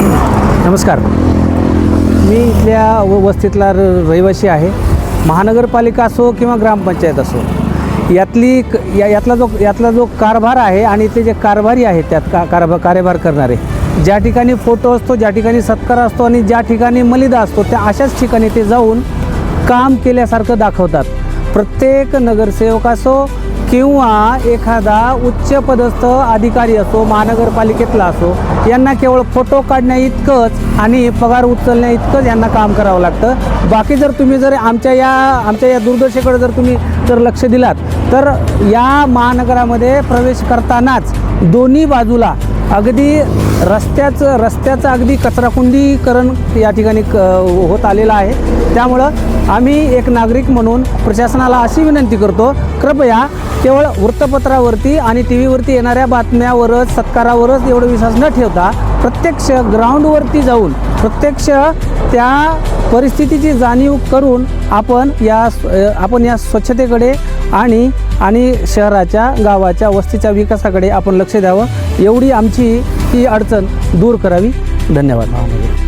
नमस्कार. मी इथल्या वस्तीतला रहिवासी आहे. महानगरपालिका असो किंवा ग्रामपंचायत असो, यातला जो कारभार आहे आणि इथले जे कारभारी आहेत त्यात कार्यभार करणारे, ज्या ठिकाणी फोटो असतो, ज्या ठिकाणी सत्कार असतो आणि ज्या ठिकाणी मलिदा असतो, त्या अशाच ठिकाणी ते जाऊन काम केल्यासारखं दाखवतात. प्रत्येक नगरसेवक असो किंवा एखादा उच्चपदस्थ अधिकारी असो, महानगरपालिकेतला असो, यांना केवळ फोटो काढण्या इतकंच आणि पगार उचलण्या इतकंच यांना काम करावं लागतं. बाकी तुम्ही जर आमच्या या दुर्दशेकडे तुम्ही लक्ष दिलात तर या महानगरामध्ये प्रवेश करतानाच दोन्ही बाजूला अगदी रस्त्याचं अगदी कचराकुंडीकरण या ठिकाणी होत आलेलं आहे. त्यामुळं आम्ही एक नागरिक म्हणून प्रशासनाला अशी विनंती करतो, कृपया केवळ वृत्तपत्रावरती आणि टी व्हीवरती येणाऱ्या बातम्यावरच, सत्कारावरच एवढं विश्वास न ठेवता प्रत्यक्ष ग्राउंडवरती जाऊन प्रत्यक्ष त्या परिस्थितीची जाणीव करून आपण या स्वच्छतेकडे आणि शहराच्या, गावाच्या, वस्तीच्या विकासाकडे आपण लक्ष द्यावं. एवढी आमची ही अडचण दूर करावी. धन्यवाद.